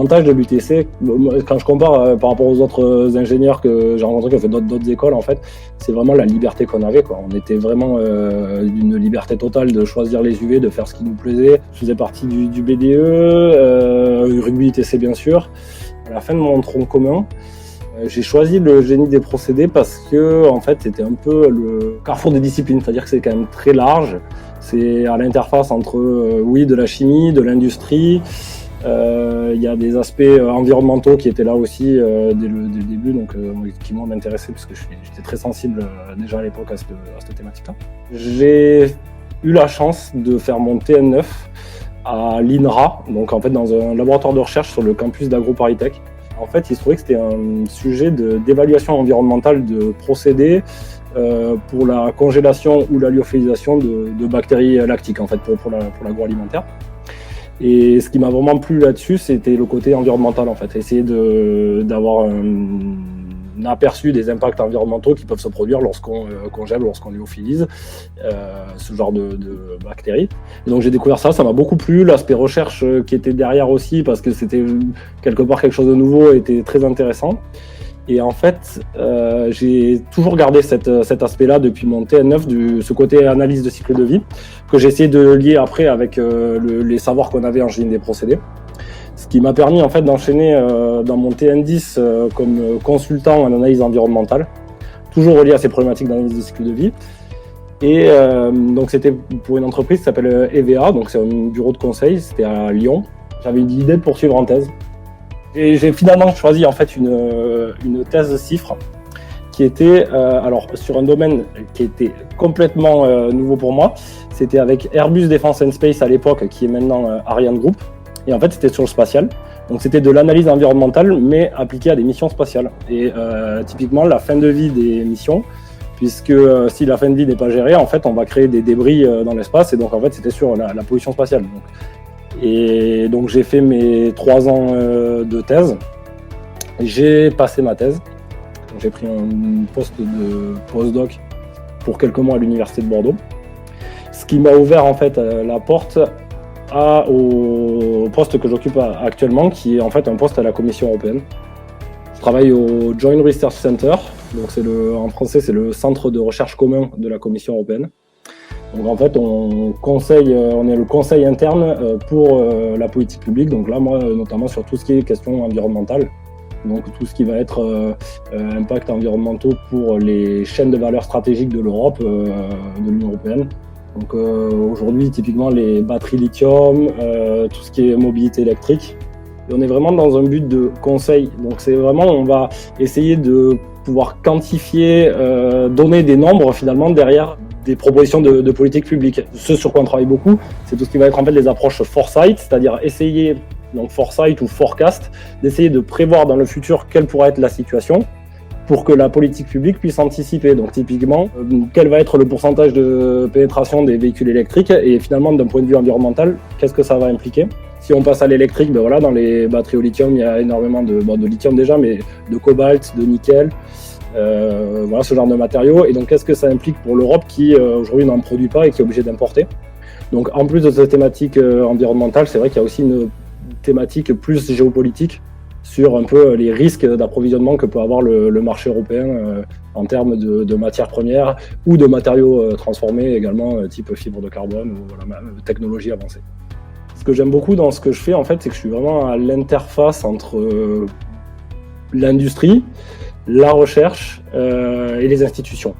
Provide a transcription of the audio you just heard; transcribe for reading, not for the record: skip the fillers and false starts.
l'avantage de l'UTC, quand je compare par rapport aux autres ingénieurs que j'ai rencontrés qui ont fait d'autres écoles, en fait, c'est vraiment la liberté qu'on avait, quoi. On était vraiment d'une liberté totale de choisir les UV, de faire ce qui nous plaisait. Je faisais partie du BDE, rugby UTC bien sûr. À la fin de mon tronc commun, j'ai choisi le génie des procédés parce que en fait, c'était un peu le carrefour des disciplines, c'est-à-dire que c'est quand même très large. C'est à l'interface entre de la chimie, de l'industrie. Il y a des aspects environnementaux qui étaient là aussi dès le début, donc qui m'ont intéressé parce que j'étais très sensible déjà à l'époque à cette thématique-là. J'ai eu la chance de faire mon TN9 à l'INRA, donc en fait dans un laboratoire de recherche sur le campus d'AgroParisTech. En fait, il se trouvait que c'était un sujet d'évaluation environnementale de procédés pour la congélation ou la lyophilisation de bactéries lactiques, en fait, pour l'agroalimentaire. Et ce qui m'a vraiment plu là-dessus, c'était le côté environnemental, en fait. Essayer d'avoir un aperçu des impacts environnementaux qui peuvent se produire lorsqu'on congèle, lorsqu'on lyophilise ce genre de bactéries. Et donc j'ai découvert ça m'a beaucoup plu. L'aspect recherche qui était derrière aussi, parce que c'était quelque part quelque chose de nouveau, était très intéressant. Et en fait, j'ai toujours gardé cet aspect-là depuis mon TN9, ce côté analyse de cycle de vie, que j'ai essayé de lier après avec les savoirs qu'on avait en génie des procédés. Ce qui m'a permis en fait d'enchaîner dans mon TN10 comme consultant en analyse environnementale, toujours relié à ces problématiques d'analyse de cycle de vie. Et donc c'était pour une entreprise qui s'appelle EVA, donc c'est un bureau de conseil, c'était à Lyon. J'avais l'idée de poursuivre en thèse. Et j'ai finalement choisi en fait une thèse de CIFRE qui était alors sur un domaine qui était complètement nouveau pour moi. C'était avec Airbus Defence and Space à l'époque, qui est maintenant Ariane Group. Et en fait, c'était sur le spatial. Donc, c'était de l'analyse environnementale, mais appliquée à des missions spatiales. Et typiquement, la fin de vie des missions, puisque si la fin de vie n'est pas gérée, en fait, on va créer des débris dans l'espace. Et donc, en fait, c'était sur la pollution spatiale. Et donc, j'ai fait mes 3 ans de thèse. J'ai passé ma thèse. Donc, j'ai pris un poste de postdoc pour quelques mois à l'université de Bordeaux. Ce qui m'a ouvert, en fait, la porte au poste que j'occupe actuellement, qui est en fait un poste à la Commission européenne. Je travaille au Joint Research Center, donc en français c'est le centre de recherche commun de la Commission européenne. Donc en fait on est le conseil interne pour la politique publique, donc là moi notamment sur tout ce qui est question environnementale, donc tout ce qui va être impact environnementaux pour les chaînes de valeur stratégiques de l'Europe, de l'Union européenne. Donc aujourd'hui, typiquement les batteries lithium, tout ce qui est mobilité électrique. Et on est vraiment dans un but de conseil. Donc c'est vraiment, on va essayer de pouvoir quantifier, donner des nombres finalement derrière des propositions de politique publique. Ce sur quoi on travaille beaucoup, c'est tout ce qui va être en fait les approches foresight, c'est-à-dire essayer, donc foresight ou forecast, d'essayer de prévoir dans le futur quelle pourrait être la situation, pour que la politique publique puisse anticiper. Donc typiquement, quel va être le pourcentage de pénétration des véhicules électriques et finalement d'un point de vue environnemental, qu'est-ce que ça va impliquer? Si on passe à l'électrique, ben voilà, dans les batteries au lithium, il y a énormément de lithium déjà, mais de cobalt, de nickel, voilà ce genre de matériaux. Et donc qu'est-ce que ça implique pour l'Europe qui aujourd'hui n'en produit pas et qui est obligée d'importer? Donc en plus de cette thématique environnementale, c'est vrai qu'il y a aussi une thématique plus géopolitique sur un peu les risques d'approvisionnement que peut avoir le marché européen en termes de matières premières ou de matériaux transformés également, type fibre de carbone ou voilà, technologie avancée. Ce que j'aime beaucoup dans ce que je fais, en fait, c'est que je suis vraiment à l'interface entre l'industrie, la recherche et les institutions.